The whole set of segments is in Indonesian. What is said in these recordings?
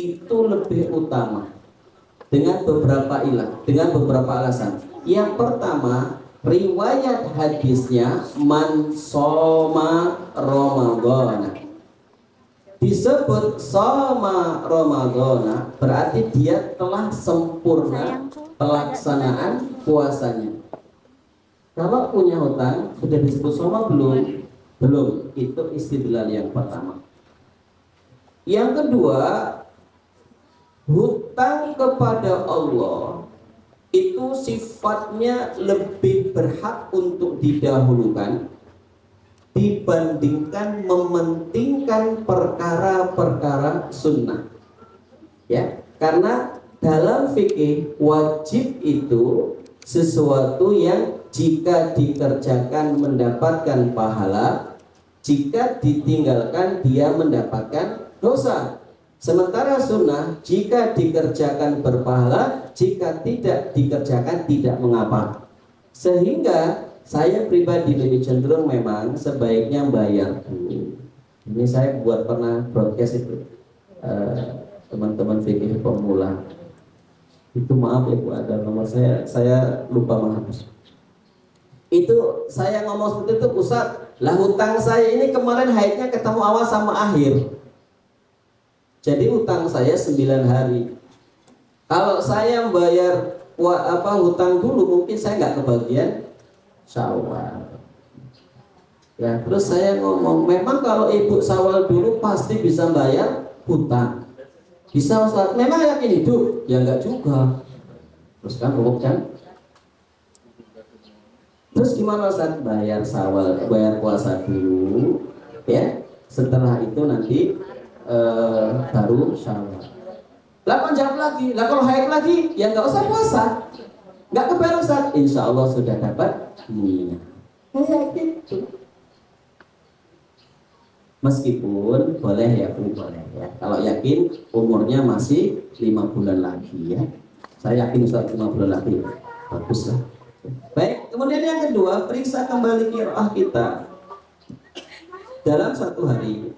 itu lebih utama dengan beberapa ilah, dengan beberapa alasan. Yang pertama, riwayat hadisnya man soma Ramadhana. Disebut soma Ramadhana berarti dia telah sempurna pelaksanaan puasanya. Kalau punya hutang sudah disebut soma belum? Belum. Itu istidlal yang pertama. Yang kedua, hutang kepada Allah itu sifatnya lebih berhak untuk didahulukan dibandingkan mementingkan perkara-perkara sunnah. Ya, karena dalam fikih wajib itu sesuatu yang jika dikerjakan mendapatkan pahala, jika ditinggalkan dia mendapatkan dosa. Sementara sunnah jika dikerjakan berpahala, jika tidak dikerjakan tidak mengapa. Sehingga saya pribadi lebih cenderung memang sebaiknya bayar dulu. Ini saya buat pernah broadcast itu teman-teman fikih pemula. Itu maaf ya Bu, ada nomor saya lupa menghapus. Itu saya ngomong seperti itu, Ustaz, lah hutang saya ini kemarin haidnya ketemu awal sama akhir. Jadi hutang saya 9 hari. Kalau saya bayar hutang dulu, mungkin saya nggak kebagian Syawal. Ya, terus saya ngomong, memang kalau ibu Syawal dulu pasti bisa bayar hutang. Bisa Ustaz, memang yakin hidup? Ya enggak juga. Terus kan rumit kan? Terus gimana Ustaz? Bayar Syawal, bayar puasa dulu, ya. Setelah itu nanti baru Syawal. Lah jawab lagi, lah kalau haid lagi ya nggak usah puasa, nggak kebayar Ustaz, insya Allah sudah dapat niat. Kayak gitu. Meskipun boleh ya Bu, boleh ya. Kalau yakin umurnya masih 5 bulan lagi ya. Saya yakin Ustaz 5 bulan lagi, bagus lah. Baik, kemudian yang kedua, periksa kembali qiraah kita dalam satu hari.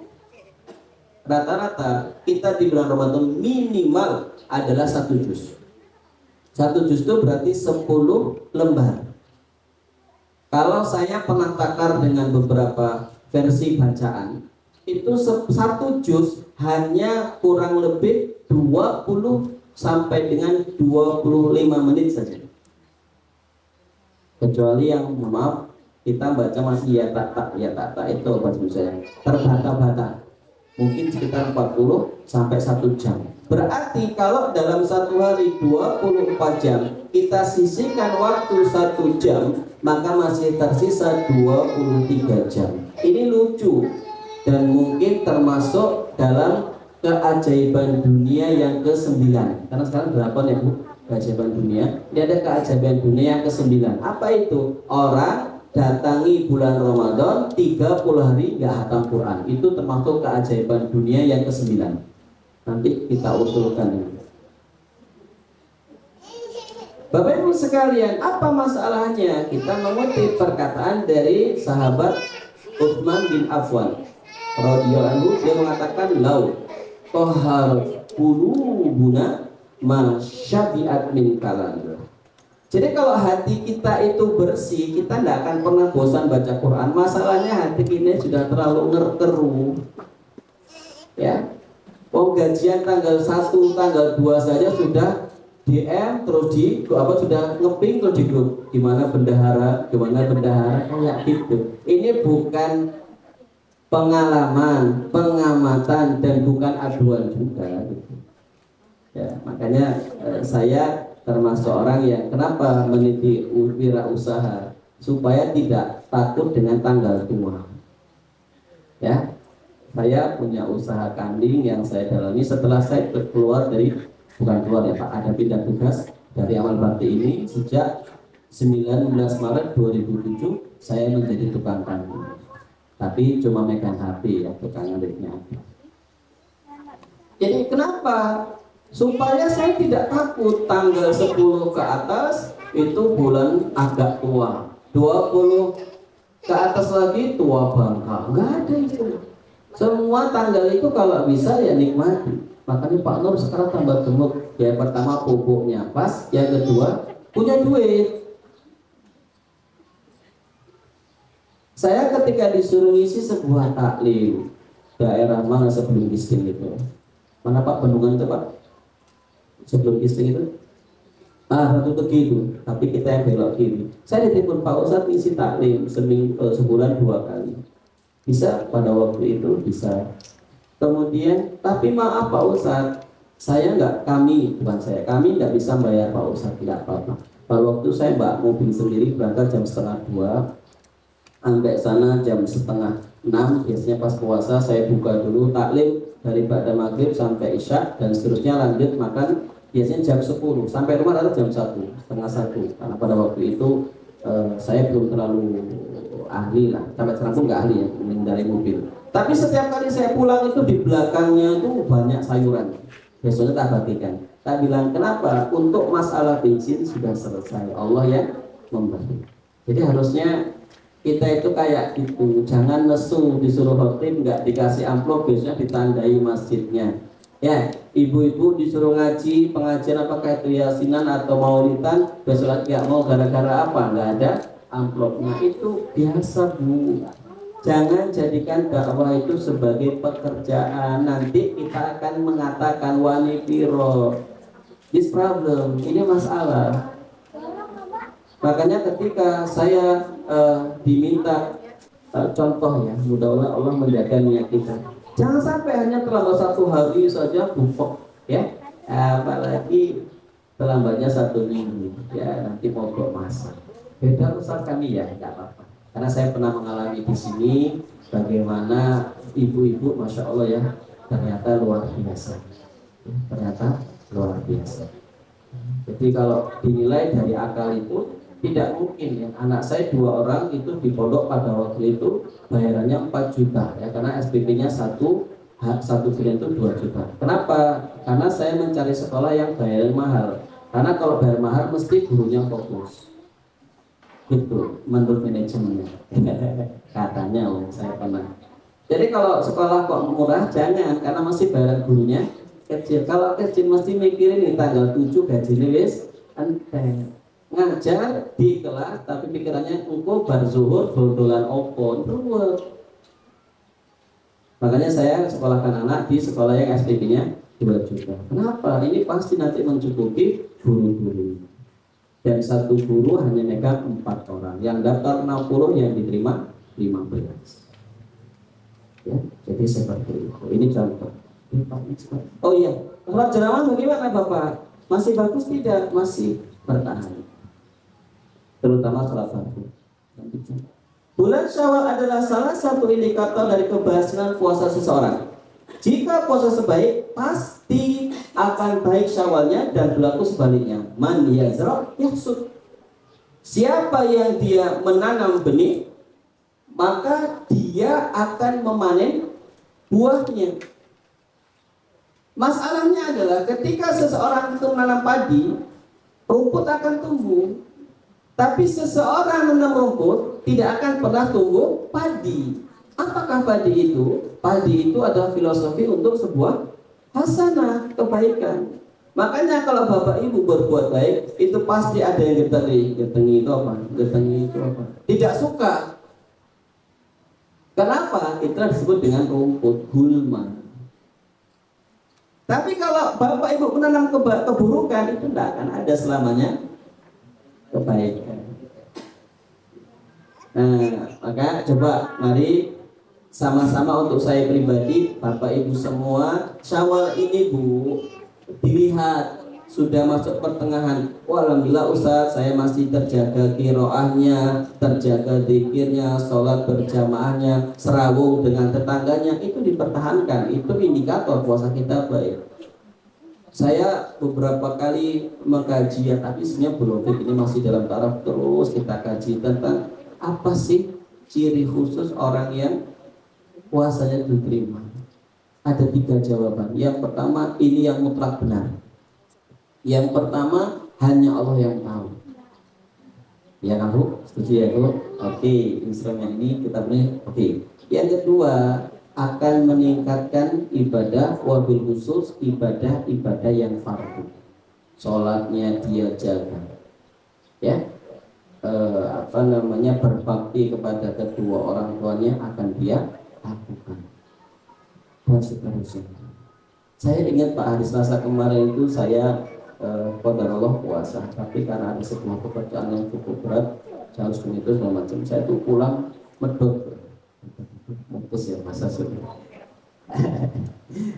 Rata-rata kita di bulan Ramadan minimal adalah 1 juz. 1 juz itu berarti 10 lembar. Kalau saya pernah takar dengan beberapa versi bacaan, itu 1 juz hanya kurang lebih 20 sampai dengan 25 menit saja. Kecuali yang maaf kita baca masih ya tak itu baca saya terbata-bata. Mungkin sekitar 40 sampai 1 jam. Berarti kalau dalam satu hari 24 jam kita sisihkan waktu 1 jam, maka masih tersisa 23 jam. Ini lucu dan mungkin termasuk dalam keajaiban dunia yang ke-9. Karena sekarang 8 ya Bu, keajaiban dunia. Ini ada keajaiban dunia yang ke-9. Apa itu? Orang datangi bulan Ramadan 30 hari nggak hatam Quran. Itu termasuk keajaiban dunia yang ke-9. Nanti kita usulkan. Bapak Ibu sekalian, apa masalahnya kita mengutip perkataan dari sahabat Utsman bin Affan radhiyallahu anhu, dia mengatakan lau tahar qulubuna ma syabi'at min kalam. Jadi kalau hati kita itu bersih, kita tidak akan pernah bosan baca Quran. Masalahnya hati ini sudah terlalu ngerkeru. Ya. Gajian tanggal 1, tanggal 2 saja sudah DM terus sudah ngeping terus di grup. Gimana bendahara kayak gitu. Ini bukan pengalaman, pengamatan dan bukan aduan juga gitu. Ya, makanya saya termasuk orang yang kenapa meniti wirausaha supaya tidak takut dengan tanggal tua. Ya, saya punya usaha kambing yang saya dalami setelah saya keluar dari ya Pak, ada pindah tugas dari amal bakti ini sejak 19 Maret 2007 saya menjadi tukang kambing. Tapi cuma megang HP ya, tukang ngadiknya. Jadi kenapa? Supaya saya tidak takut tanggal 10 ke atas itu bulan agak tua, 20 ke atas lagi tua bangka. Enggak ada itu. Semua tanggal itu kalau bisa ya nikmati. Makanya Pak Nur sekarang tambah gemuk. Ya pertama pupuknya pas, yang kedua punya duit. Saya ketika disuruh ngisi sebuah taklim daerah mana sebelum Gisting itu, mana Pak Bendungan itu Pak, sebelum Gisting itu, satu Tegi itu, tapi kita yang belok kiri. Saya ditelepon Pak Ustadz ngisi taklim sebulan 2 kali. Bisa pada waktu itu bisa. Kemudian, tapi maaf Pak Ustadz, kami nggak bisa bayar Pak Ustadz, tidak apa-apa. Pada waktu saya mobil sendiri berangkat jam 1:30, sampai sana jam 5:30. Biasanya pas puasa saya buka dulu taklim dari ba'da maghrib sampai isya dan seterusnya, lanjut makan biasanya jam 10, sampai rumah ada jam 1, setengah 1, karena pada waktu itu saya belum terlalu ahli lah, sampai sekarang pun nggak ahli ya mengendarai mobil. Tapi setiap kali saya pulang itu di belakangnya itu banyak sayuran. Besoknya tak bagikan. Tak bilang kenapa? Untuk masalah bensin sudah selesai, Allah yang memberi. Jadi harusnya kita itu kayak gitu, jangan nesu disuruh khotib nggak dikasih amplop, biasanya ditandai masjidnya. Ya, ibu-ibu disuruh ngaji pengajian apakah itu yasinan atau maulidan, besok lagi nggak mau gara-gara apa? Nggak ada amplopnya. Itu biasa Bu. Jangan jadikan dakwah itu sebagai pekerjaan. Nanti kita akan mengatakan wanipiro, this problem, ini masalah. Makanya ketika saya diminta contoh ya, mudah-mudahan Allah menjaga niat kita. Jangan sampai hanya terlambat 1 hari saja bufok ya, apalagi terlambatnya 1 minggu ya, nanti mogok masa. Beda usaha kami ya, tidak apa-apa. Karena saya pernah mengalami di sini bagaimana ibu-ibu, masya Allah ya, ternyata luar biasa. Jadi kalau dinilai dari akal itu tidak mungkin ya, anak saya 2 orang itu di pondok pada waktu itu bayarannya 4 juta ya, karena SPP-nya satu bulan itu 2 juta. Kenapa? Karena saya mencari sekolah yang bayaran mahal. Karena kalau bayar mahal mesti gurunya fokus. Gitu, menurut manajemennya. Katanya saya pernah. Jadi kalau sekolah kok murah jangan, karena masih bayaran gurunya kecil. Kalau kecil mesti mikirin nih tanggal 7 gajinya wis enteng. Ngajar di kelas tapi pikirannya engko bar zuhur dodolan opo ruwet. Makanya saya sekolahkan anak di sekolah yang SPP-nya 2 juta. Kenapa? Ini pasti nanti mencukupi guru-guru. Dan 1 guru hanya megang 4 orang. Yang daftar 60, yang diterima 15. Ya, jadi seperti itu. Ini contoh. Oh iya, sholat jerawat bagaimana Bapak? Masih bagus tidak? Masih bertahan. Terutama sholat fardu. Bulan Syawal adalah salah satu indikator dari keberhasilan puasa seseorang. Jika puasa sebaik, pasti akan baik Syawalnya, dan berlaku sebaliknya. Man yazra' yahsud. Siapa yang dia menanam benih, maka dia akan memanen buahnya. Masalahnya adalah ketika seseorang itu menanam padi, rumput akan tumbuh. Tapi seseorang menanam rumput tidak akan pernah tumbuh padi. Apakah padi itu? Padi itu adalah filosofi untuk sebuah hasanah, kebaikan. Makanya kalau bapak ibu berbuat baik, itu pasti ada yang getengi. Getengi itu apa? Tidak suka. Kenapa? Itu disebut dengan rumput, gulma. Tapi kalau bapak ibu menanam keburukan, itu tidak akan ada selamanya kebaikan. Nah, maka coba mari sama-sama untuk saya pribadi, bapak ibu semua, Syawal ini Bu, dilihat sudah masuk pertengahan. Alhamdulillah Ustaz, saya masih terjaga qiraahnya, terjaga zikirnya, sholat berjamaahnya, serawung dengan tetangganya, itu dipertahankan. Itu indikator puasa kita baik. Saya beberapa kali mengkaji ya, tapi sebenarnya belum, ini masih dalam taraf terus kita kaji tentang apa sih ciri khusus orang yang puasanya diterima. Ada 3 jawaban. Yang pertama, ini yang mutlak benar. Yang pertama, hanya Allah yang tahu. Ya kan Bu? Setuju ya Bu? Oke, instrumen ini kita beri. Oke. Yang kedua, akan meningkatkan ibadah, wabil khusus ibadah-ibadah yang fardu. Sholatnya dia jaga, ya, berbakti kepada kedua orang tuanya akan dia lakukan, dan seterusnya. Saya ingat Pak, hari Selasa kemarin itu saya qadarullah puasa, tapi karena ada sebuah pekerjaan yang cukup berat, saya harus itu segala macam. Saya tuh pulang medot, mutus ya masa sudah.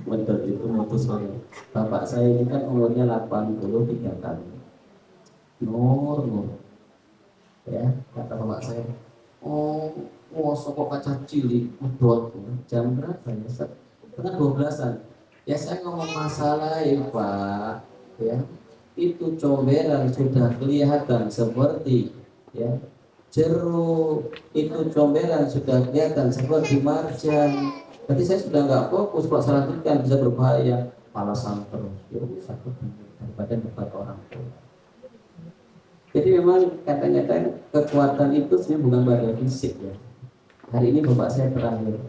Medot itu mutus banget. Bapak saya ini kan umurnya 83 tahun. Nur, ya kata bapak saya, kok kaca cilik medot jam berapa ya? Setengah 12-an. Ya saya ngomong masalah ya Pak, ya itu comberan sudah kelihatan seperti ya jeruk, itu comberan sudah kelihatan seperti marjan. Berarti saya sudah nggak fokus, Pak, selanjutnya bisa berbahaya, malah santer, ya sakit daripada debat orang tua. Jadi memang kadang-kadang kekuatan itu sebenarnya bukan pada fisik ya. Hari ini bapak saya terakhir,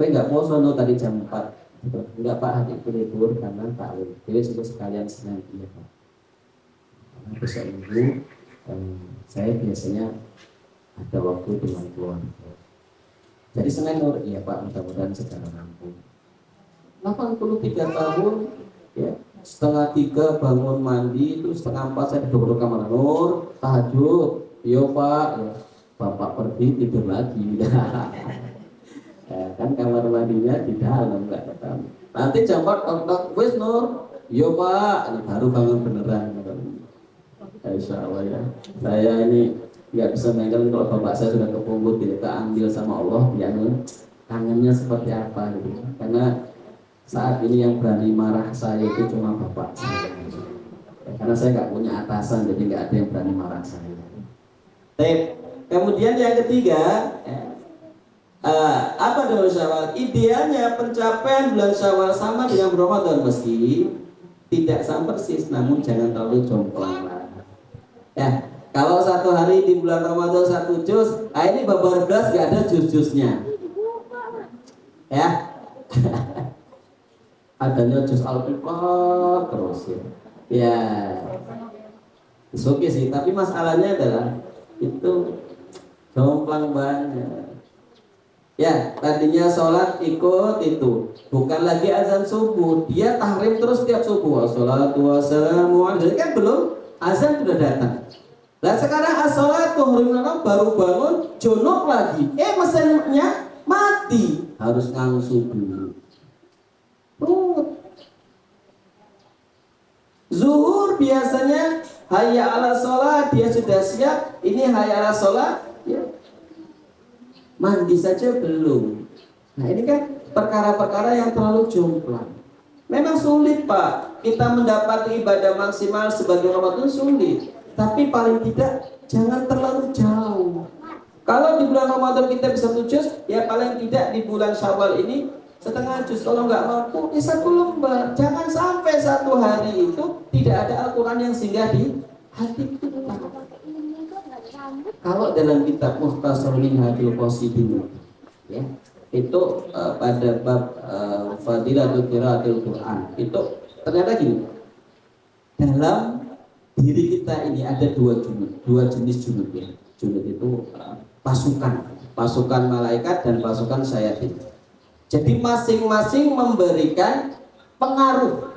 gue nggak mau sono tadi jam 4, enggak Pak, hari itu libur karena tahu, jadi sudah sekalian senang ya Pak. Besok minggu saya biasanya ada waktu dengan keluarga. Jadi Senin Nur, iya Pak, mudah-mudahan secara rampung. 83 tahun, ya, setengah 3 bangun mandi, itu setengah 4 saya duduk di kamar Nur, tahajud, iya Pak, ya. Bapak pergi tidur lagi. Ya, kan kamar mandinya di dalam, nggak ketemu. Nanti jam 4 wes Nur, iya Pak, ini baru bangun beneran. Insya Allah ya. Saya ini nggak bisa mainkan kalau bapak saya sudah kepungut, kita ambil sama Allah, ya kangennya seperti apa gitu. Karena saat ini yang berani marah saya itu cuma bapak saya. Ya, karena saya nggak punya atasan, jadi nggak ada yang berani marah saya. Kemudian yang ketiga, apa dengan Syawal? Idealnya pencapaian bulan Syawal sama dengan Ramadan, meski tidak sama persis, namun jangan terlalu jomplang. Ya, kalau satu hari di bulan Ramadan 1 juz, ini babar belas gak ada juz-juznya. Ya. Adanya juz Al-Qur'an terus ya. Ya. Oke sih, tapi masalahnya adalah itu jomplang banget. Ya, tadinya sholat ikut itu, bukan lagi azan subuh, dia tahrim terus tiap subuh. Wassalatu wassalamu ala, jadi kan belum azan sudah datang. Nah sekarang as-sholatu baru bangun, junub lagi. Mesinnya mati, harus ngangsu dulu. Zuhur biasanya hayya ala sholat, dia sudah siap. Ini hayya ala sholat, ya. Mandi saja belum. Nah ini kan perkara-perkara yang terlalu jomplang. Memang sulit Pak, kita mendapati ibadah maksimal sebagai Ramadan sulit. Tapi paling tidak jangan terlalu jauh. Kalau di bulan Ramadan kita bisa 1 juz, ya paling tidak di bulan Syawal ini setengah juz. Kalau nggak mampu, ya 1 lembar. Jangan sampai 1 hari itu tidak ada Al-Quran yang singgah di hati kita. Kalau dalam kitab Mukhtasar Minhajul Qasidin, ya, itu pada bab Fadilatul Qiraatil Quran, itu ternyata gini, dalam diri kita ini ada 2 jenis junud ya. Junud itu pasukan malaikat dan pasukan syayatin. Jadi masing-masing memberikan pengaruh.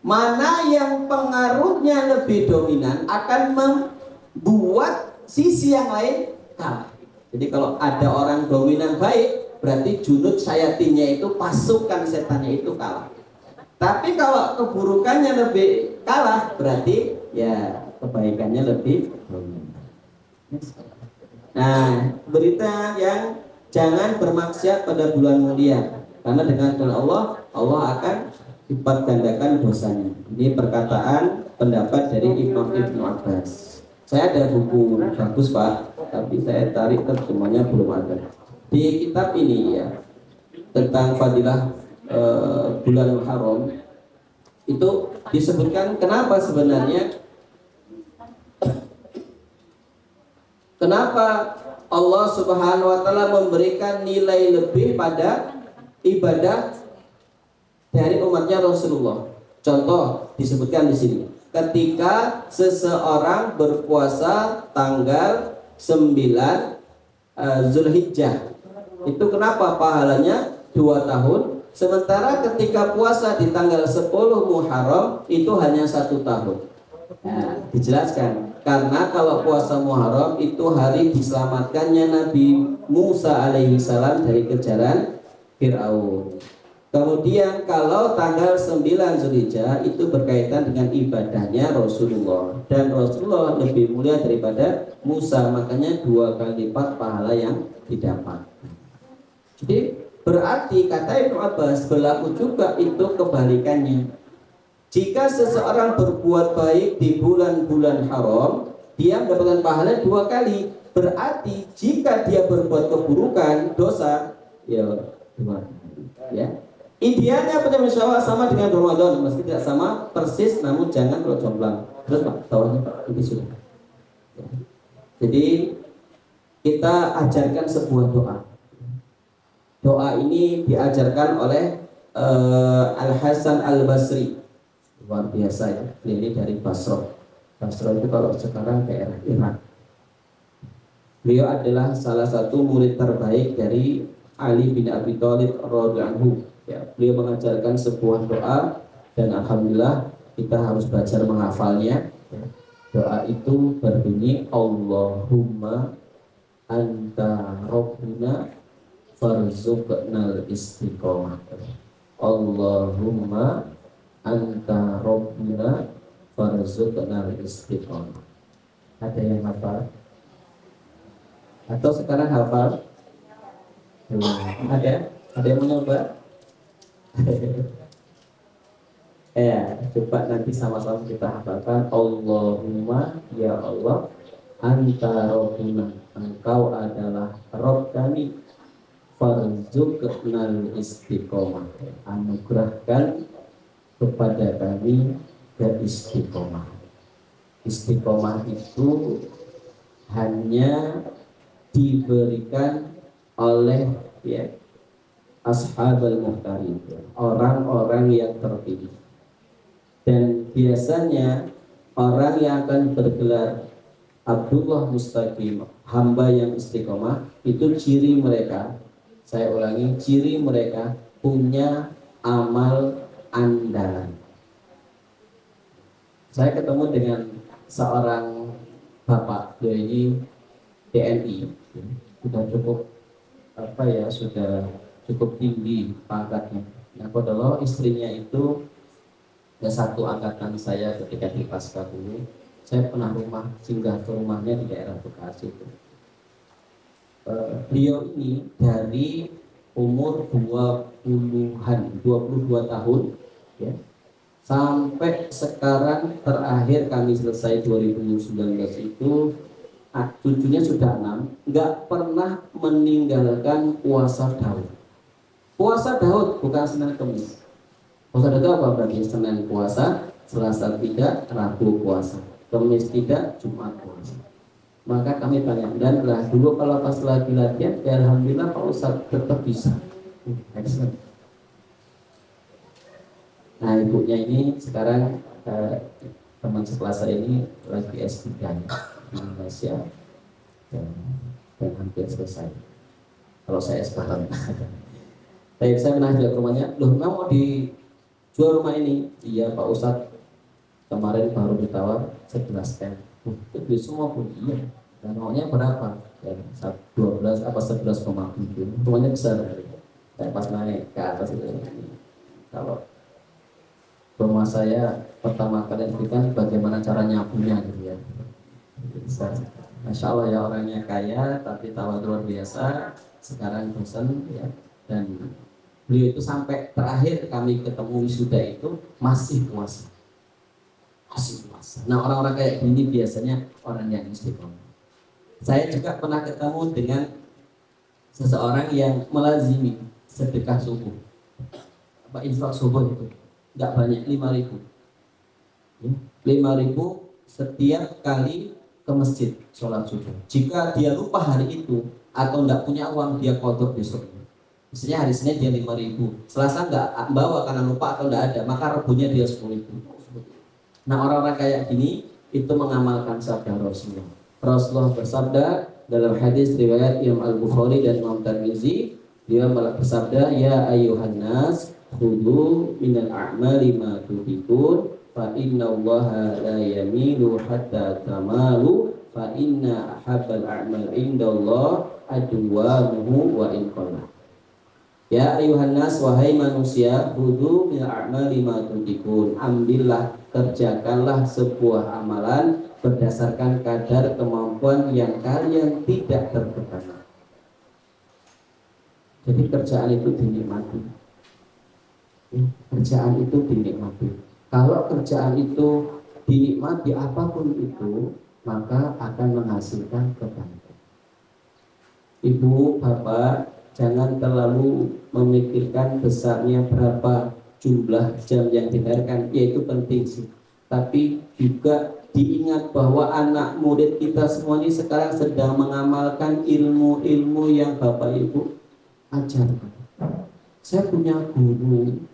Mana yang pengaruhnya lebih dominan akan membuat sisi yang lain kalah. Jadi kalau ada orang dominan baik, berarti junud syayatinnya itu, pasukan setannya itu kalah. Tapi kalau keburukannya lebih kalah, berarti ya kebaikannya lebih dominan. Nah, berita yang jangan bermaksiat pada bulan mulia, karena dengan Allah akan lipat gandakan dosanya. Ini perkataan pendapat dari Imam Ibnu Abbas. Saya ada buku bagus Pak, tapi saya tarik terjemahnya belum ada. Di kitab ini ya, tentang fadilah bulan haram, itu disebutkan kenapa sebenarnya Allah Subhanahu wa taala memberikan nilai lebih pada ibadah dari umatnya Rasulullah. Contoh disebutkan di sini. Ketika seseorang berpuasa tanggal 9 Zulhijjah, itu kenapa pahalanya 2 tahun, sementara ketika puasa di tanggal 10 Muharram itu hanya 1 tahun. Nah, dijelaskan karena kalau puasa Muharram itu hari diselamatkannya Nabi Musa alaihi salam dari kejaran Fir'aun. Kemudian kalau tanggal 9 Zulhijjah itu berkaitan dengan ibadahnya Rasulullah, dan Rasulullah lebih mulia daripada Musa, makanya 2 kali lipat pahala yang didapat. Jadi berarti kata Ibnu Abbas berlaku juga itu kebalikannya. Jika seseorang berbuat baik di bulan-bulan haram, dia mendapatkan pahala 2 kali. Berarti jika dia berbuat keburukan, dosa, ya 2 kali. Ya. Idealnya penyelesaian sama dengan Ramadan, meski tidak sama persis, namun jangan kalau jomplang. Terus Pak, tahunya Pak, ini sudah. Ya. Jadi kita ajarkan sebuah doa. Doa ini diajarkan oleh Al-Hasan Al-Basri. Luar biasa ya, ini dari Basra. Basra itu kalau sekarang daerah Irak. Beliau adalah salah satu murid terbaik dari Ali bin Abi Thalib radhiyallahu anhu. Ya, beliau mengajarkan sebuah doa dan alhamdulillah kita harus belajar menghafalnya. Doa itu berbunyi Allahumma anta rabbuna farzuqnal istiqomah. Allahumma anta rabbuna farzuqnal istiqomah. Ada yang hafal? Atau sekarang hafal? Ada? Ada yang mencoba? Ya, coba nanti sama-sama kita hafalkan. Allahumma, ya Allah, anta rabbuna, engkau adalah Rabb kami, farzuqnal istiqomah, anugerahkan kepada kami istiqomah. Istiqomah itu hanya diberikan oleh ya ashabul muhtarin, orang-orang yang terpilih. Dan biasanya orang yang akan bergelar Abdullah Mustaqim, hamba yang istiqomah, itu ciri mereka, saya ulangi, ciri mereka punya amal andalan. Saya ketemu dengan seorang bapak, dia ini TNI, sudah cukup sudah cukup tinggi pangkatnya. Nah, padahal istrinya itu satu angkatan saya ketika di Pasca dulu. Saya pernah singgah ke rumahnya di daerah Bekasi itu. Beliau ini dari umur 22 tahun ya, sampai sekarang terakhir kami selesai 2019 itu cucunya sudah 6, nggak pernah meninggalkan puasa Daud. Puasa Daud bukan Senin Kemis. Puasa Daud apa berarti? Senin puasa, Selasa tidak, Rabu puasa, Kemis tidak, Jumat puasa. Maka kami tanya, dan dulu kalau pas lagi latihan, ya alhamdulillah Pak Ustaz tetap bisa. Excellent. Nah, ibunya ini sekarang teman sekelas saya ini lagi S3 di Malaysia dan hampir selesai. Kalau saya S4. Tapi saya pernah juga ke rumahnya, loh mau dijual rumah ini? Iya Pak Ustadz, kemarin baru ditawar 11 M. Itu semua pun iya. Dan maunya berapa? Ya, 12 apa 11,7. Rumahnya besar. Saya pas naik ke atas itu. Kalau rumah saya pertama kali diberikan bagaimana cara nyapunya gitu ya. Masya Allah ya, orangnya kaya tapi tawa luar biasa. Sekarang bosan ya, dan beliau itu sampai terakhir kami ketemu wisuda itu masih puasa. Nah, orang-orang kayak gini biasanya orang yang istiqomah. Saya juga pernah ketemu dengan seseorang yang melazimi sedekah subuh, infak subuh itu nggak banyak, 5.000 setiap kali ke masjid sholat subuh. Jika dia lupa hari itu atau tidak punya uang, dia kodok besok. Misalnya hari Senin dia 5.000, Selasa nggak bawa karena lupa atau tidak ada, maka Rebunya dia 10.000. Nah, orang-orang kayak gini itu mengamalkan sabda Rasulullah. Rasulullah bersabda dalam hadis riwayat Imam Al-Bukhari dan Imam Tirmizi, dia bersabda, ya ayuhan nas khudhu minal a'mali ma tuhibun fa inna allaha la yamilu hatta tamalu fa inna ahabbal a'mal indallah adwamuhu wa in qalla. Ya ayuhan nas, wahai manusia, khudhu minal a'mali ma tuhibun, ambillah, kerjakanlah sebuah amalan berdasarkan kadar kemampuan yang kalian tidak terbatas. Jadi kerjaan itu dinikmati. Kerjaan itu dinikmati. Kalau kerjaan itu dinikmati apapun itu, maka akan menghasilkan kebaikan. Ibu, bapak, jangan terlalu memikirkan besarnya berapa jumlah jam yang dibayarkan, yaitu penting sih. Tapi juga diingat bahwa anak murid kita semua ini sekarang sedang mengamalkan ilmu-ilmu yang bapak ibu ajarkan. Saya punya guru,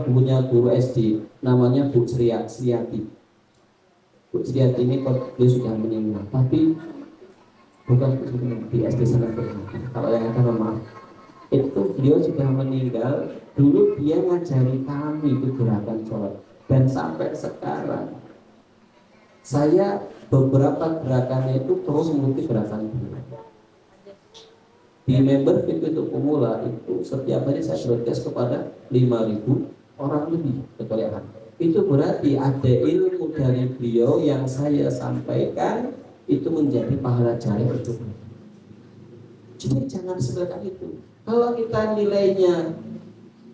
punya guru SD, namanya Bu Sriati. Bu Sriati ini dia sudah meninggal, tapi bukan di SD sana. Kalau yang ada maaf, itu beliau sudah meninggal. Dulu dia ngajari kami itu gerakan sholat, dan sampai sekarang saya beberapa gerakannya itu terus mengikuti gerakan beliau. Di member fit untuk pemula itu setiap hari saya broadcast kepada 5.000 orang lebih kekelihatan. Itu berarti ada ilmu dari beliau yang saya sampaikan itu menjadi pahala jari untuk beliau. Jadi jangan seperti itu. Kalau kita nilainya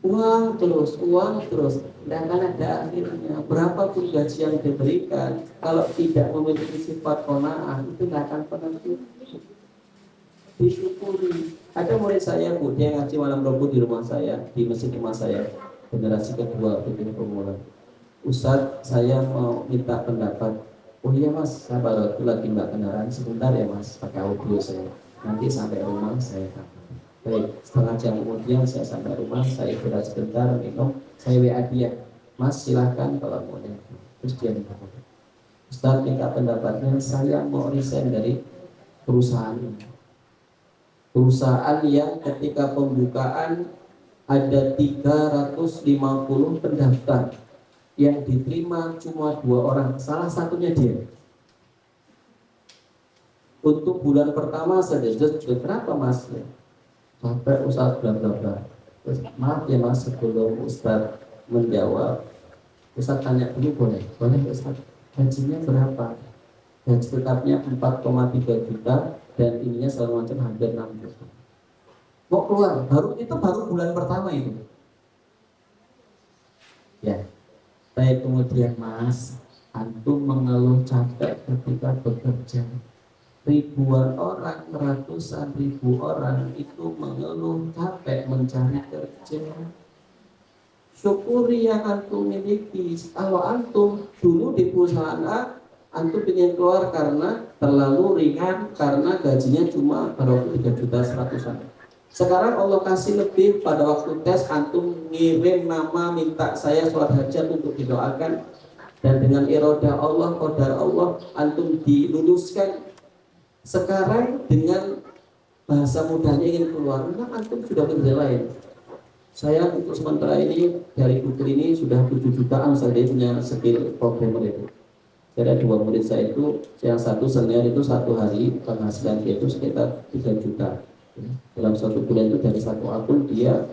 uang terus, tidak akan ada akhirnya. Berapapun gaji yang diberikan, kalau tidak memiliki sifat qanaah, itu tidak akan pernah disyukuri. Ada murid saya, Bu, dia ngaji malam Rabu di rumah saya, di masjid rumah saya, generasi kedua bikin pemula. Ustadz, saya mau minta pendapat. Oh iya mas, saya baru lagi mbak kendaraan, sebentar ya mas, pakai audio saya. Nanti sampai rumah saya kabar. Baik, setengah jam kemudian saya sampai rumah, saya istirahat sebentar, minum, saya WA dia, mas silahkan kalau mau lihat. Terus dia minta, Ustadz minta pendapatnya, saya mau resign dari perusahaan ini. Perusahaan yang ketika pembukaan ada 350 pendaftar, yang diterima cuma 2 orang, salah satunya dia. Untuk bulan pertama saya just kenapa mas? Sampai Ustadz bla bla bla. Terus maaf ya mas, sebelum Ustadz menjawab, Ustadz tanya dulu boleh Ustadz, gajinya berapa? Gaji tetapnya 4,3 juta dan ininya segala macam hampir 6 juta. Mau keluar, baru bulan pertama itu. Ya, saya kemudian mas, antum mengeluh capek ketika bekerja. Ribuan orang, ratusan ribu orang itu mengeluh capek mencari kerja. Syukuri yang antum miliki. Kalau antum dulu di perusahaan A, antum ingin keluar karena terlalu ringan, karena gajinya cuma baru 3.100.000. Sekarang Allah kasih lebih, pada waktu tes antum ngirim nama minta saya sholat hajat untuk didoakan, dan dengan irodah Allah, qadar Allah, antum diluluskan. Sekarang dengan bahasa mudahnya ingin keluar, memang antum sudah kerja lain. Saya untuk sementara ini dari Google ini sudah 7 jutaan saya punya skill programmer itu. Ada 2 murid saya itu, yang satu senior itu 1 hari penghasilan dia itu sekitar 3 juta. Dalam 1 bulan itu dari 1 akun dia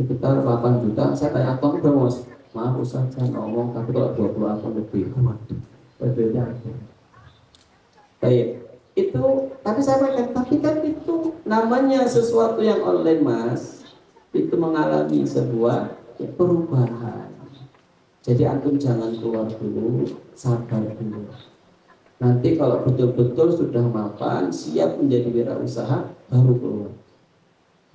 sekitar 8 juta. Saya tanya akun berapa mas? Maaf Ustaz, saya ngomong, tapi kalau 20 akun lebih berbeda. Baik. Itu, tapi saya katakan, tapi kan itu namanya sesuatu yang online mas, itu mengalami sebuah perubahan. Jadi antum jangan keluar dulu, sabar dulu. Nanti kalau betul-betul sudah mapan, siap menjadi wirausaha, baru keluar.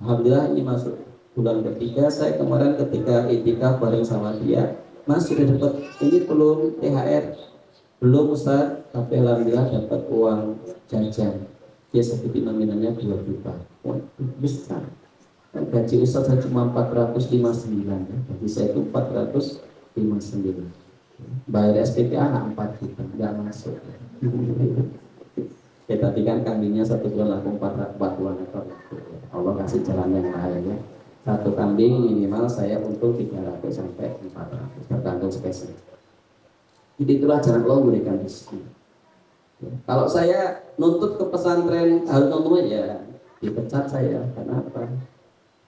Alhamdulillah ini masuk bulan ketiga. Saya kemarin ketika iktikaf bareng sama dia, mas sudah dapat ini belum THR? Belum Ustaz, tapi alhamdulillah dapat uang jajan. Dia seperti nominalnya 2 juta. Wah, besar. Gaji Ustaz saya cuma 459 ya. Gaji saya itu 459. Bayar SPP anak 4 juta, nggak masuk. Ya tapi kan kambingnya 1 bulan laku 40 ekor. Allah kasih jalan yang lain ya. Satu kambing minimal saya untung 300 sampai 400 tergantung spesies. Jadi itulah jalan Allah memberikan rezeki. Kalau saya nuntut ke pesantren Al-Nunul ya dipecat saya. Kenapa?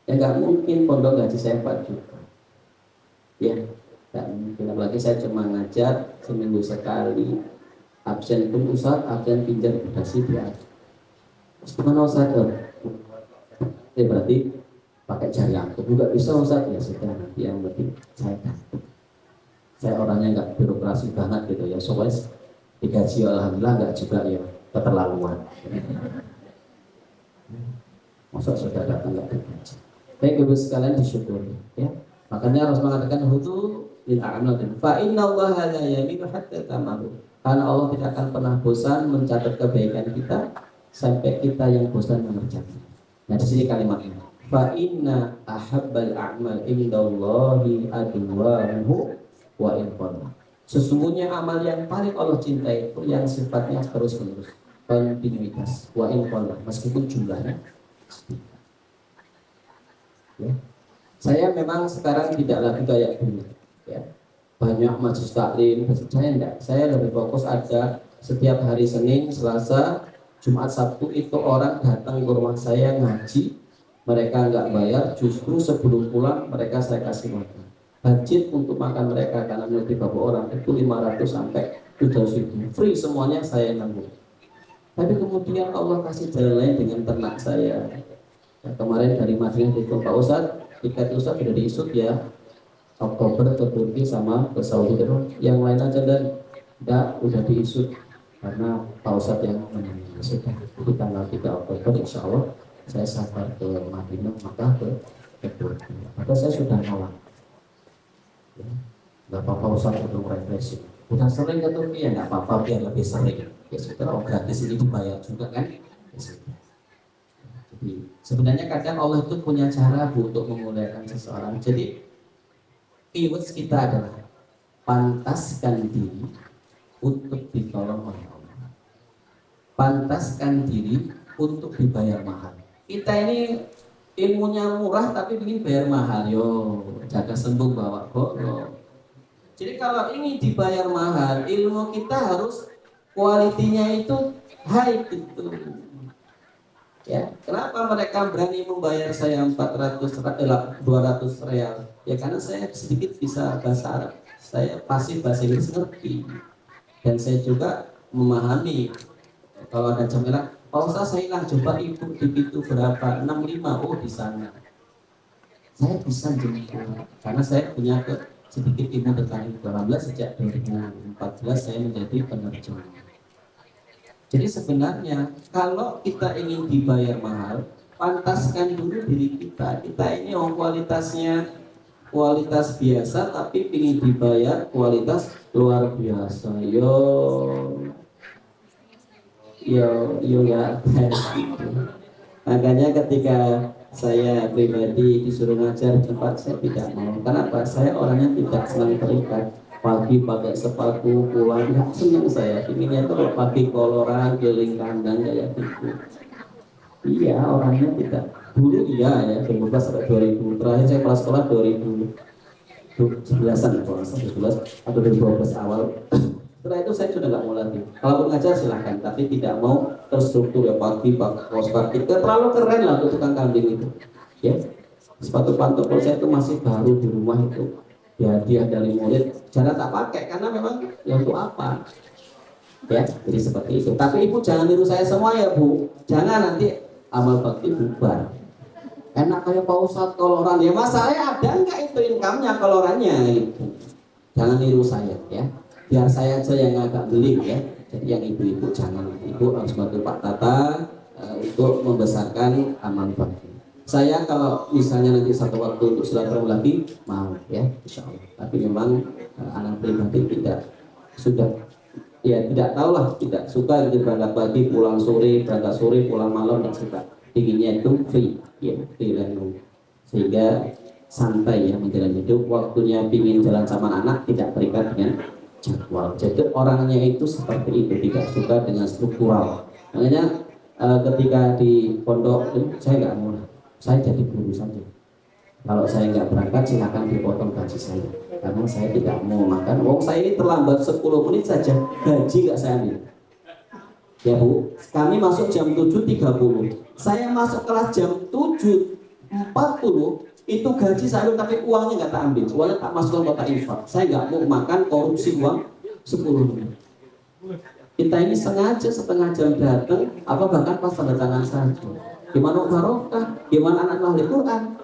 Ya nggak mungkin pondok gaji saya 4 juta. Ya, nggak mungkin. Apalagi saya cuma ngajar seminggu sekali. Absen pun Ustaz, absen pinjam dikasih dia. Terus gimana Ustaz? Berarti pakai jari angkut juga bisa Ustaz. Ya sudah, nanti yang lebih saya ganti. Saya orangnya nggak birokrasi banget gitu ya, soalnya digaji alhamdulillah nggak juga ya keterlaluan. Masa sudah datang nggak digaji. Baik ibu sekalian disyukuri ya. Makanya harus mengatakan hudu lil a'mal fa inna allaha la yamilu hatta tamalu. Karena Allah tidak akan pernah bosan mencatat kebaikan kita sampai kita yang bosan mengerjakan. Nah di sini kalimat ini. Fa inna ahabbal a'mal indallahi adwamuhu wa inqallah. Sesungguhnya amal yang paling Allah cintai itu yang sifatnya terus menerus, kontinuitas. Wa inqallah, meskipun jumlahnya sedikit. Ya. Saya memang sekarang tidak lagi kayak dulu. Ya. Banyak majelis taklim, saya enggak. Saya lebih fokus ada setiap hari Senin, Selasa, Jumat, Sabtu itu orang datang ke rumah saya ngaji. Mereka enggak bayar, justru sebelum pulang mereka saya kasih makan. Budget untuk makan mereka karena lebih beberapa orang itu 500 sampai 700.000 free semuanya saya nanggung. Tapi kemudian Allah kasih jalan lain dengan ternak saya. Nah, kemarin dari Madinah di Pak Ustadz, tiket Ustadz sudah diisut ya Oktober ke Turki sama ke Saudi. Yang lain aja dan enggak udah diisut karena Pak Ustadz yang menanggung. Sudah di tanggal 3 Oktober insya Allah saya safar ke Madinah maka ke Turki. Maka saya sudah nolak. Nggak apa-apa Ustaz untuk refreshing. Udah sering ke Turki ya nggak apa-apa biar lebih sering. Ya sudah, gratis ini dibayar juga kan? Ya sudah. Jadi sebenarnya kadang Allah itu punya cara Bu untuk memuliakan seseorang. Jadi keywords kita adalah pantaskan diri untuk ditolong oleh Allah. Pantaskan diri untuk dibayar mahal. Kita ini ilmunya murah tapi ingin bayar mahal, yo jaga sembung bawa golok. Jadi kalau ingin dibayar mahal, ilmu kita harus kualitinya itu high gitu. Ya, kenapa mereka berani membayar saya 200 real? Ya karena saya sedikit bisa bahasa Arab, saya pasti bahasa Inggris ngerti, dan saya juga memahami. Kalau ada jaminan, Pak Ustaz saya hilang, coba ibu di pintu berapa? 65, oh di sana. Saya bisa jemput, karena saya punya sedikit ilmu tentang itu. Alhamdulillah sejak 2014 saya menjadi penerjemah. Jadi sebenarnya kalau kita ingin dibayar mahal, pantaskan dulu diri kita. Kita ini kualitasnya kualitas biasa, tapi ingin dibayar kualitas luar biasa. Yo ya. Makanya ketika saya pribadi disuruh ngajar di tempat saya tidak mau. Kenapa? Saya orangnya tidak senang terikat. Pagi pakai sepatu pulang nggak senang saya. Inginnya tuh pagi koloran keliling kandang kayak gitu. Iya orangnya tidak. Dulu iya ya 2012 sampai 2000. Terakhir saya kelas sekolah 2011an kalau 2011 atau 2012 awal. Setelah itu saya sudah nggak mau lagi. Kalau mengajar silahkan, tapi tidak mau terstruktur ya pagi kaos kaki. Terlalu keren lah untuk tukang kambing itu. Ya, sepatu pantofel saya itu masih baru di rumah itu. Ya dia dari murid, jarang tak pakai karena memang ya untuk apa? Ya, jadi seperti itu. Tapi ibu jangan niru saya semua ya Bu. Jangan nanti amal bakti bubar. Enak kayak Pak Ustadz koloran ya, masalahnya ada nggak itu income-nya kolorannya itu. Jangan niru saya ya. Biar saya aja yang agak beling ya. Jadi yang ibu-ibu jangan, ibu harus bantu Pak Tata untuk membesarkan amal bakti. Saya kalau misalnya nanti satu waktu untuk silaturahmi lagi mau ya, insya Allah. Tapi memang anak pribadi tidak sudah ya tidak tahulah, tidak suka gitu berangkat pagi pulang sore, berangkat sore pulang malam, tidak suka. Inginnya itu free, ya free learning, sehingga santai ya menjalani hidup. Waktunya pingin jalan sama anak tidak terikat dengan jadwal. Jadi orangnya itu seperti itu, tidak suka dengan struktural. Makanya ketika di pondok saya nggak mau, saya jadi guru saja. Kalau saya nggak berangkat silakan dipotong gaji saya, karena saya tidak mau makan. Wong saya ini terlambat 10 menit saja gaji nggak saya ambil. Ya Bu, kami masuk jam 7.30, saya masuk kelas jam 7.40, itu gaji saya ambil tapi uangnya nggak tak ambil, uangnya tak masuk ke kotak infak. Saya nggak mau makan korupsi uang 10 menit. Kita ini sengaja setengah jam datang, apa bahkan pas tanda tangan saja. Gimana barokah, gimana anak ahli Quran.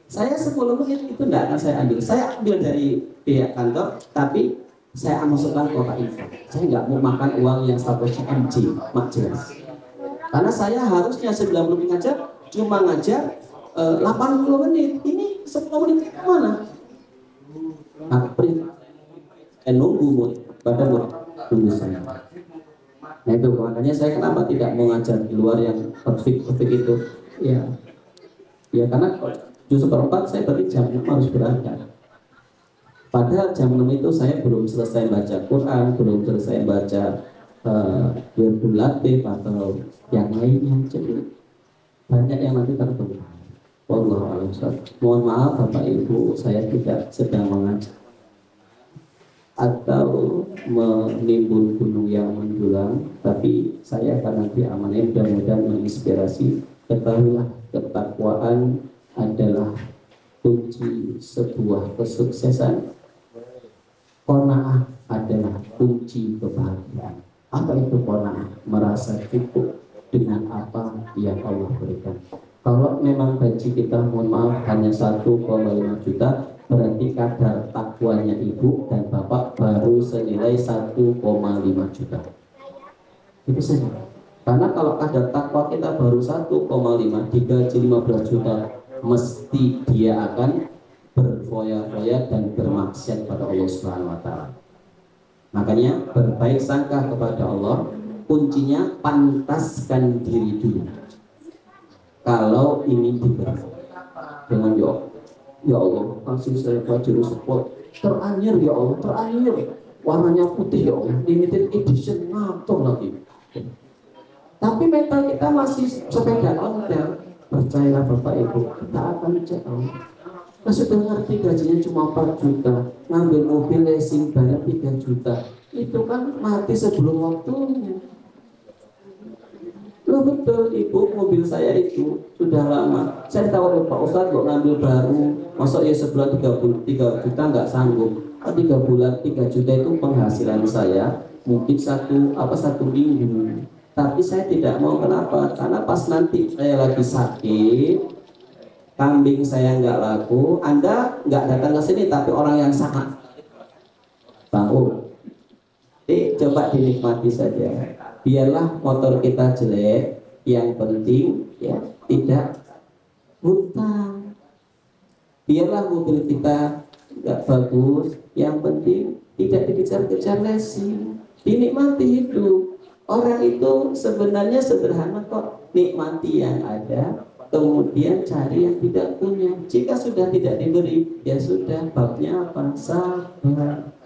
Saya 10 menit itu tidak akan saya ambil. Saya ambil dari pihak kantor, tapi saya masukkan kotak infak. Saya nggak mau makan uang yang statusnya MJ, jelas. Karena saya harusnya 90 menit ngajar, cuma ngajar 80 menit. Ini 10 menit kemana? April. Nunggu pada nunggu saya. Nah itu makanya saya kenapa tidak mau ngajar di luar yang perfect itu. Ya karena justru seperempat saya berarti jam 6 harus berangkat. Padahal jam 6 itu saya belum selesai baca Quran, belum selesai baca Wirdul Latif atau yang lainnya. Jadi banyak yang nanti tertunda. Wallahu a'lam. Mohon maaf Bapak Ibu, saya tidak sedang mengajar atau menimbun gunung yang menjulang, tapi saya akan nanti amanah mudah-mudahan menginspirasi. Ketahuilah ketakwaan adalah kunci sebuah kesuksesan. Qanaah adalah kunci kebahagiaan. Apa itu qanaah? Merasa cukup dengan apa yang Allah berikan. Kalau memang gaji kita mohon maaf hanya 1,5 juta, berarti kadar takwanya ibu dan bapak baru senilai 1,5 juta. Itu saja. Karena kalau kadar takwa kita baru 1,5 digaji 15 juta, mesti dia akan berfoya-foya dan bermaksiat pada Allah Subhanahu wa taala. Makanya berbaik sangka kepada Allah, kuncinya pantaskan diri dulu. Kalau ingin diberi dengan ya Allah, kasih saya baju support teranyar ya Allah, teranyar warnanya putih ya Allah, limited edition ngatur lagi. Tapi mental kita masih sepeda ontel. Percayalah Bapak Ibu, kita akan jauh. Kita sudah ngerti gajinya cuma 4 juta, ngambil mobil leasing bayar 3 juta, itu kan mati sebelum waktunya. Loh betul Ibu, mobil saya itu sudah lama. Saya tahu Pak Ustadz kok ngambil baru, masa ya sebulan 3 juta nggak sanggup. 3 bulan 3 juta itu penghasilan saya mungkin satu minggu. Tapi saya tidak mau, kenapa? Karena pas nanti saya lagi sakit, kambing saya nggak laku, Anda nggak datang ke sini, tapi orang yang sangat tahu. Coba dinikmati saja. Biarlah motor kita jelek, yang penting ya tidak hutang. Biarlah mobil kita nggak bagus, yang penting tidak dikejar-kejar leasing. Dinikmati hidup. Orang itu sebenarnya sederhana kok, nikmati yang ada, kemudian cari yang tidak punya. Jika sudah tidak diberi, ya sudah, babnya apa? Sabar.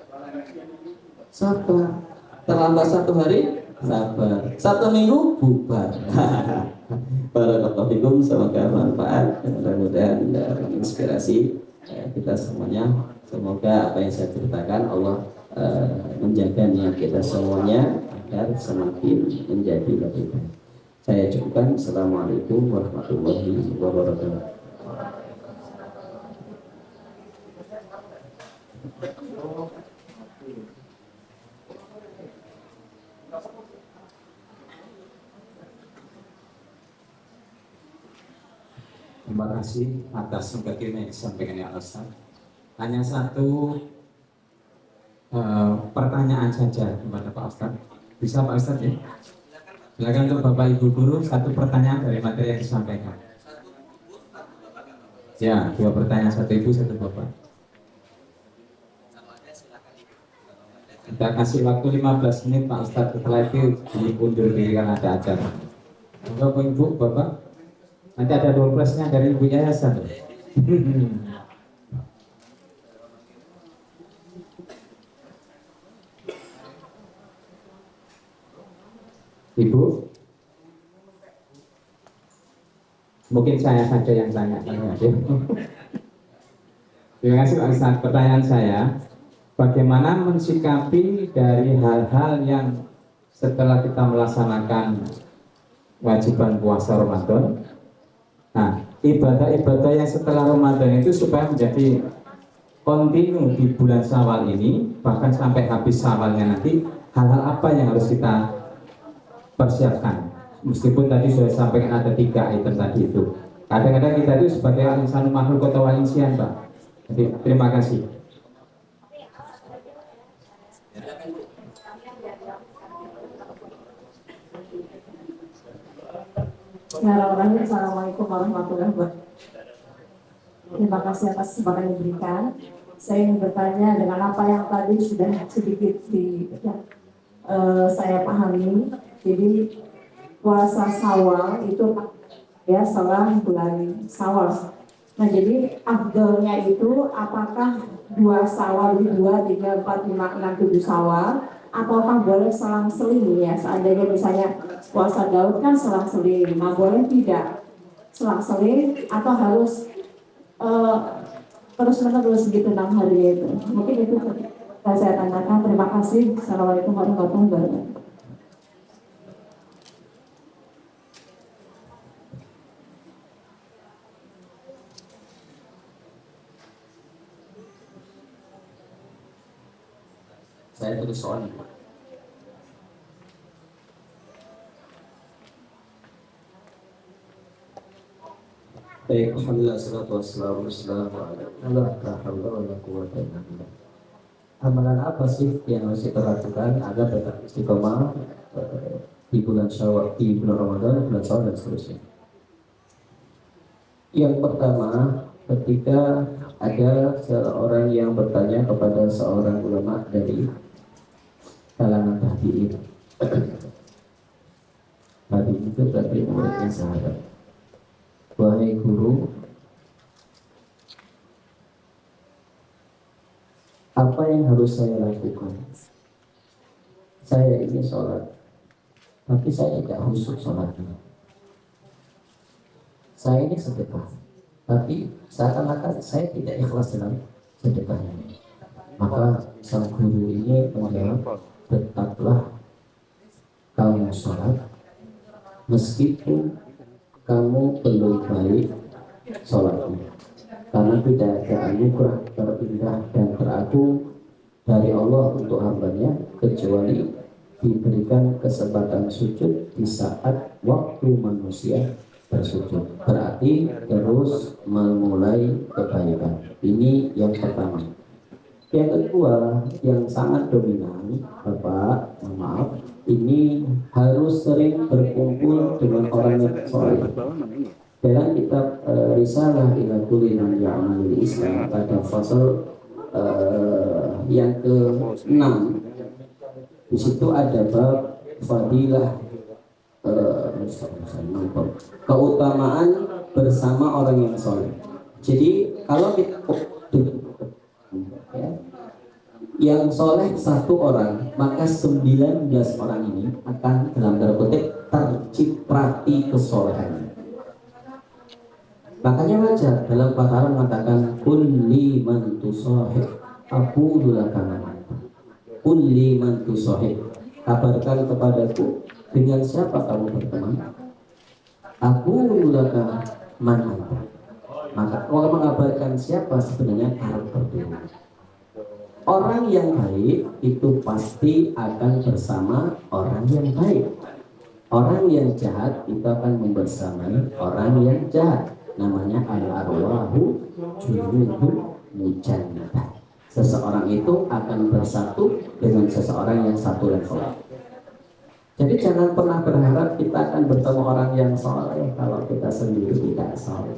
Sabar. Terlambat 1 hari, sabar. 1 minggu, bubar. Barakallahu fikum, semoga manfaat, mudah-mudahan menginspirasi kita semuanya. Semoga apa yang saya ceritakan Allah menjaga niat kita semuanya agar semakin menjadi lebih baik. Saya cukupkan. Assalamualaikum warahmatullahi wabarakatuh. Terima kasih atas sebagainya yang disampaikan ya Ustaz. Hanya satu pertanyaan saja kepada Pak Ustaz. Bisa Pak Ustaz ya? Silakan untuk Bapak Ibu Guru, satu pertanyaan dari materi yang disampaikan. Ya, 2 pertanyaan, 1 Ibu, 1 Bapak. Kita kasih waktu 15 menit Pak Ustadz, setelah itu diundur diri karena ada acara. Bapak Ibu, Bapak, nanti ada door prize-nya dari Ibu Yayasan. Ibu, mungkin saya saja yang tanya. Terima kasih Pak Ustadz. Pertanyaan saya, bagaimana mensikapi dari hal-hal yang setelah kita melaksanakan kewajiban puasa Ramadan? Nah, ibadah-ibadah yang setelah Ramadan itu supaya menjadi kontinu di bulan Syawal ini, bahkan sampai habis Syawalnya nanti, hal-hal apa yang harus kita persiapkan? Meskipun tadi sudah sampaikan ada 3 item tadi itu. Kadang-kadang kita itu sebagai insan makhluk atau insian, Pak. Jadi, terima kasih. Assalamualaikum warahmatullahi wabarakatuh. Terima kasih atas kesempatan yang diberikan. Saya ingin bertanya dengan apa yang tadi sudah sedikit saya pahami. Jadi puasa Syawal itu ya setelah bulan Syawal. Nah jadi afdalnya itu apakah 2 Syawal, 2, 3, 4, 5, 6, 7 Syawal, ataukah boleh selang-seling ya? Seandainya misalnya puasa Daud kan selang-seling, nah boleh tidak selang-seling atau harus terus-menerus gitu 6 hari itu? Mungkin itu yang saya tanyakan. Terima kasih. Assalamualaikum warahmatullahi wabarakatuh. Saya tulis soalnya. Baik, alhamdulillah, salatu wassalamu ala amalan apa sih yang harus kita lakukan agar tetap istiqomah di bulan Syawal, di bulan Ramadan, bulan Syawal dan seterusnya? Yang pertama, ketika ada seorang yang bertanya kepada seorang ulama dari kalangan tabi'in. Tabi'in itu berarti muridnya sahabat. Wahai guru, apa yang harus saya lakukan? Saya ini sholat, tapi saya tidak khusyuk sholatnya. Saya ini sedekah, tapi seakan-akan saya tidak ikhlas dalam sedekahnya. Maka sang guru ini menjawab, tetaplah kamu sholat meskipun kamu belum baik sholatnya, karena tidak ada anugerah terindah dan teragung dari Allah untuk hambanya kecuali diberikan kesempatan sujud di saat waktu manusia bersujud. Berarti terus memulai kebaikan. Ini yang pertama. Yang kedua, yang sangat dominan, Bapak, maaf, ini harus sering berkumpul dengan orang yang soleh. Dalam kitab Risalah ila kulli man ya'malul Islam pada fasal yang ke-6, di situ ada bab fadilah keutamaan bersama orang yang soleh. Jadi kalau kita ya, yang soleh 1 orang, maka 19 orang ini akan dalam tanda kutip terciprati kesolehan. Makanya wajar dalam Al-Quran mengatakan kulli man tusahib aku dulakan kulli man tusahib, kabarkan kepadaku dengan siapa kamu berteman, aku dulakan man anta. Maka Allah mengabarkan siapa sebenarnya karakter diri. Orang yang baik itu pasti akan bersama orang yang baik. Orang yang jahat itu akan membersamai orang yang jahat. Namanya al-arwahu junudun mujannah. Seseorang itu akan bersatu dengan seseorang yang satu level. Jadi jangan pernah berharap kita akan bertemu orang yang soleh kalau kita sendiri tidak soleh.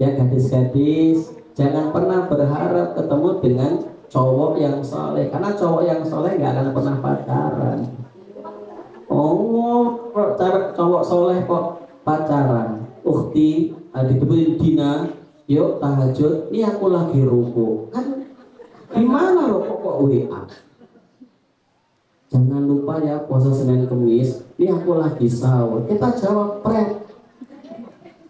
Ya gadis-gadis, jangan pernah berharap ketemu dengan cowok yang soleh, karena cowok yang soleh nggak akan pernah pacaran. Oh, kok cowok soleh kok pacaran? Ukti, ditemuin Dina, yuk tahajud. Ini aku lagi ruku. Kan gimana loh kok WA? Jangan lupa ya puasa Senin Kemis. Ini aku lagi sahur. Kita jawab prank.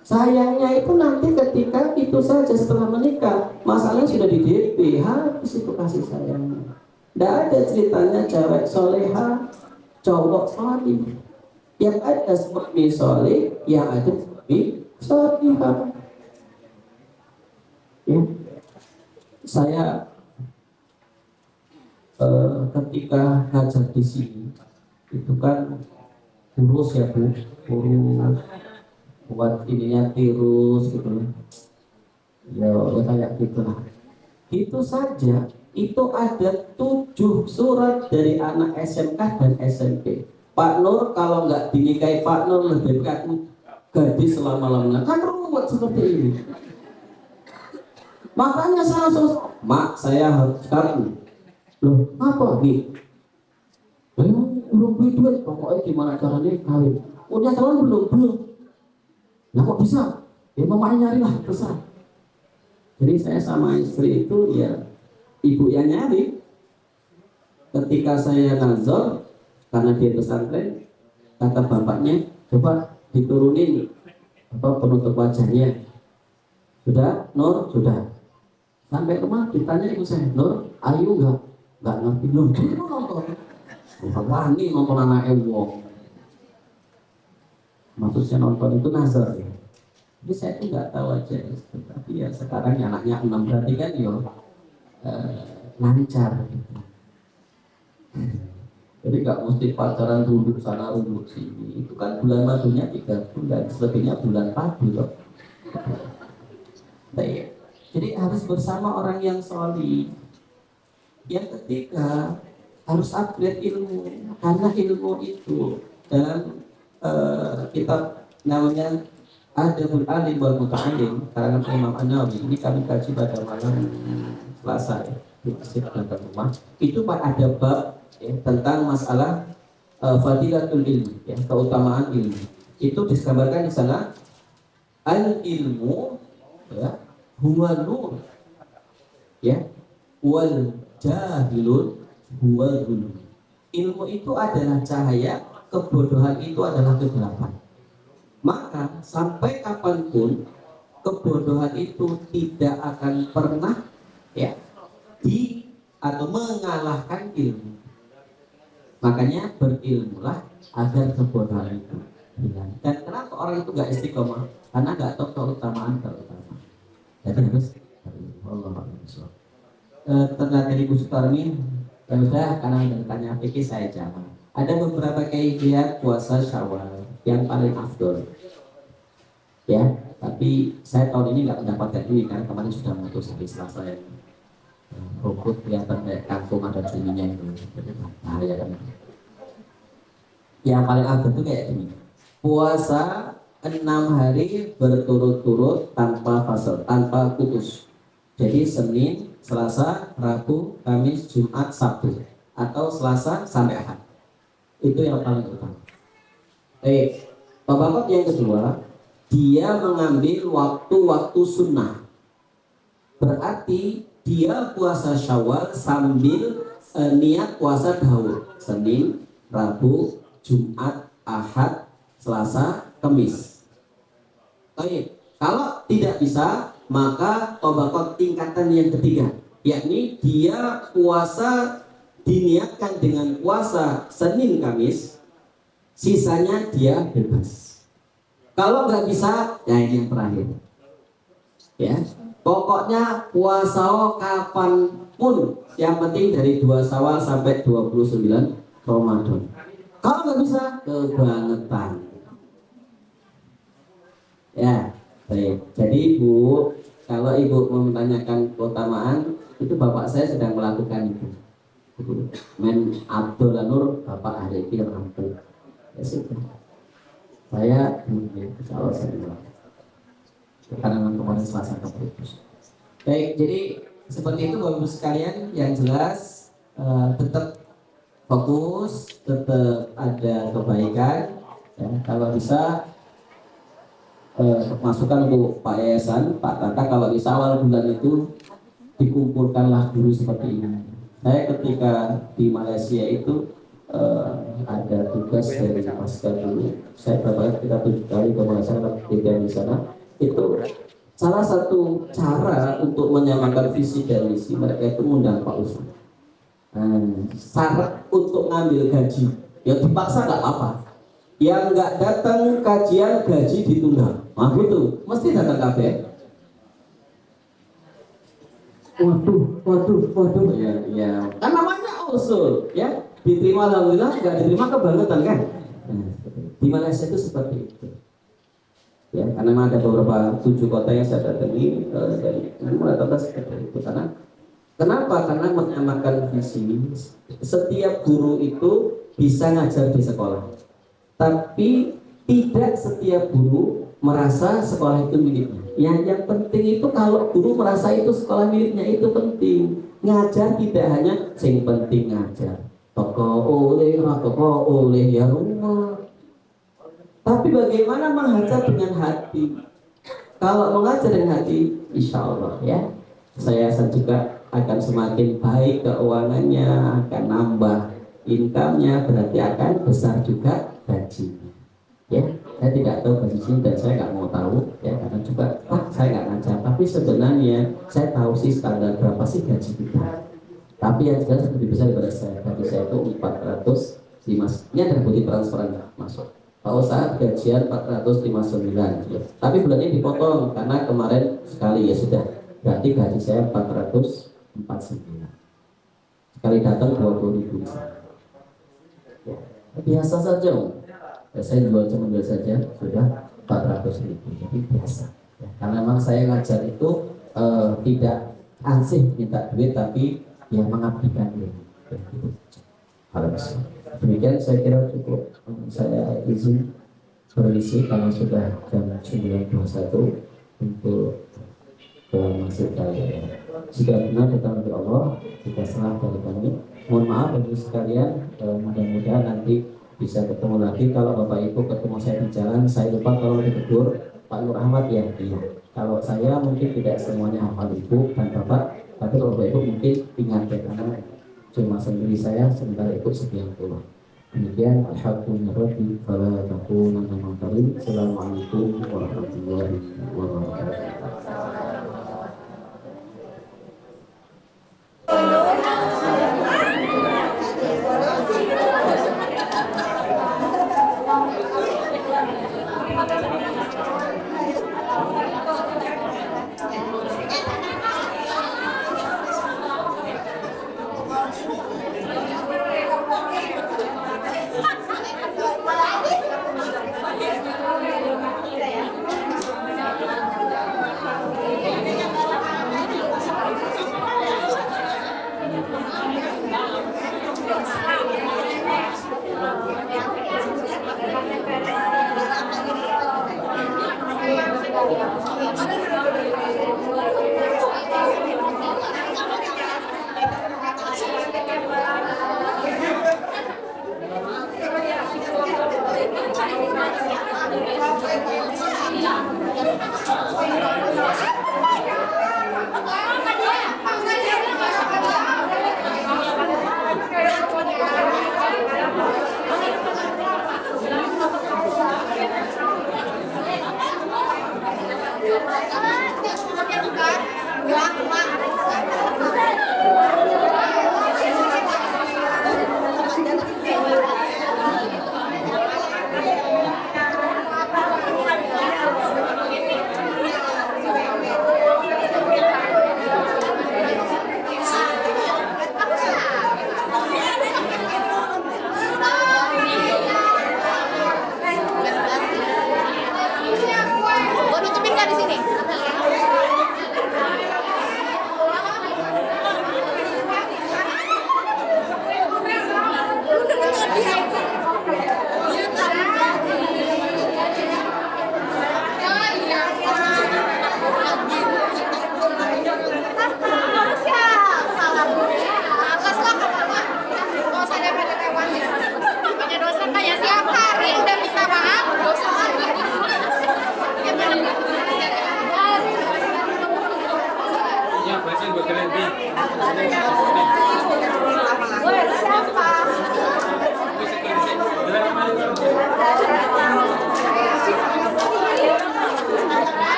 Sayangnya itu nanti ketika itu saja setelah menikah, masalahnya sudah di DP, habis itu kasih sayangnya. Tidak ada ceritanya cewek soleha, cowok soleh. Yang ada seperti soleh, yang ada seperti soleha. Ya. Saya ketika ngajar di sini, itu kan kurus ya Bu, kurus, buat ininya tirus gitu ya kayak gitulah. Itu saja itu ada 7 surat dari anak SMK dan SMP. Pak Nur kalau nggak dinikahi Pak Nur lebih baik aku gadis selama-lamanya. Kan ruwet seperti ini. Makanya saya langsung, mak saya harus sekarang. Loh apa nih? Belum punya duit, pokoknya gimana caranya kawin. Punya calon belum. Nah kok bisa? Ya mamanya nyari lah, besar. Jadi saya sama istri itu ya ibu yang nyari. Ketika saya nazar, karena dia pesantren, kata bapaknya, coba diturunin penutup wajahnya. Sudah, Nur, sudah. Sampai rumah ditanya ibu saya, Nur, ayu nggak ngerti belum? Nonton. Bukan wani nonton anak wong. Maksudnya nonton itu nazar ya. Jadi saya tuh nggak tahu aja, tapi ya sekarang anaknya 6 berarti kan lancar. Jadi nggak mesti pacaran duduk sana duduk sini. Itu kan bulan madunya 3 bulan, selebihnya bulan padu loh. Baik. Jadi harus bersama orang yang solih. Yang ketiga harus upgrade ilmu, karena ilmu itu dalam kitab namanya Adabul Alim wal Muta'alim karangan Imam An-Nawawi, ini kami kaji pada malam Selasa ya, di masjid dekat rumah. Itu ada bab ya, tentang masalah fadilatul ilmi ya, keutamaan ilmu. Itu digambarkan di sana al ilmu ya huwa nur ya wal jahilun huwa ghulum. Ilmu itu adalah cahaya, kebodohan itu adalah kegelapan. Maka sampai kapanpun kebodohan itu tidak akan pernah ya atau mengalahkan ilmu. Makanya berilmulah agar kebodohan itu hilang. Dan kenapa orang itu nggak istiqomah? Karena nggak tahu keutamaan. Jadi harus Allah. Ternyata Ibu Sutarmi, ya udah karena bertanya fikih saya jawab. Ada beberapa kaifiat puasa Syawal yang paling afdol. Ya, tapi saya tahun ini nggak mendapatkan ini karena kemarin sudah memutus hari Selasa yang rumput kelihatan kayak kangkung ada cuninya itu. Bahaya kan? Yang paling afdol itu kayak gini. Puasa 6 hari berturut-turut tanpa fasal, tanpa putus. Jadi Senin, Selasa, Rabu, Kamis, Jumat, Sabtu, atau Selasa sampai Ahad. Itu yang paling utama. Bapak yang kedua, dia mengambil waktu-waktu sunnah. Berarti dia puasa Syawal sambil niat puasa Daud. Senin, Rabu, Jumat, Ahad, Selasa, Kamis. Kalau tidak bisa, maka tobakot tingkatan yang ketiga, yakni dia puasa diniatkan dengan puasa Senin Kamis, sisanya dia bebas. Kalau nggak bisa, ya ini yang terakhir. Ya, pokoknya puasa kapanpun, yang penting dari 2 Syawal sampai 29 Ramadan. Kalau nggak bisa, kebangetan. Ya, baik. Jadi Ibu, kalau Ibu mempertanyakan keutamaan, itu Bapak saya sedang melakukan itu. Men Abdul Nur, Bapak ahli rampung. Ya sudah. Saya insya Allah saya karena kemarin Selasa terputus. Baik, jadi Seperti itu Bapak Ibu sekalian, yang jelas tetap fokus, tetap ada kebaikan. Ya, kalau bisa masukan untuk Pak Yayasan, Pak Tata, kalau bisa awal bulan itu dikumpulkanlah guru seperti ini. Saya ketika di Malaysia itu ada tugas dari pasca dulu. Saya berapa kita 7 kali ke Malaysia, tiga di sana. Itu salah satu cara untuk menyamakan visi dan misi mereka itu mengundang Pak Ustadz. Syarat untuk ngambil gaji, ya dipaksa nggak apa-apa. Yang nggak datang kajian gaji ditunda. Nah gitu, mesti datang KBR. Waduh, ya. Kan namanya usul, ya. Diterima alhamdulillah, nggak diterima kebangetan kan. Di Malaysia itu seperti itu. Ya, karena memang ada beberapa 7 kota yang saya datangi dan rata-rata seperti itu. Karena kenapa? Karena menyamakan visi. Setiap guru itu bisa ngajar di sekolah, tapi tidak setiap guru merasa sekolah itu miliknya. Yang penting itu kalau guru merasa itu sekolah miliknya, itu penting. Ngajar tidak hanya sing penting ngajar. Toko oleh ya rumah. Tapi bagaimana mengajar dengan hati? Kalau mengajar dengan hati, insya Allah ya, saya juga akan semakin baik keuangannya, akan nambah income-nya, berarti akan besar juga gajinya. Ya, saya tidak tahu gaji dan saya nggak mau tahu ya, karena juga saya nggak ngajar. Tapi sebenarnya saya tahu sih standar berapa sih gaji kita. Tapi yang jelas lebih besar daripada saya. Gaji saya itu 405. Ini ada bukti transferan masuk. Pak Ustadz gajian 459 ya. Tapi bulan ini dipotong karena kemarin sekali ya sudah. Berarti gaji saya 449. Sekali datang 20.000 ya. Biasa saja ya, saya jual saja sudah 400.000. Jadi biasa ya. Karena memang saya ngajar itu tidak ansih minta duit, tapi yang mengabdikan diri ya, gitu. Harus. Demikian saya kira cukup. Saya izin berisi karena sudah jam 9.21 untuk ke masjid kalian. Jika benar datang dari Allah, jika salah dari kami, mohon maaf bagi sekalian. Mudah-mudahan nanti bisa ketemu lagi. Kalau Bapak Ibu ketemu saya di jalan, saya lupa kalau ditegur Pak Nur Ahmad ya. Iya. Kalau saya mungkin tidak semuanya hafal Ibu dan Bapak, tapi kalau Bapak Ibu mungkin ingat ya, karena cuma sendiri saya sementara ikut sekian puluh. Demikian alhamdulillah fala takunanna min Assalamualaikum warahmatullahi wabarakatuh.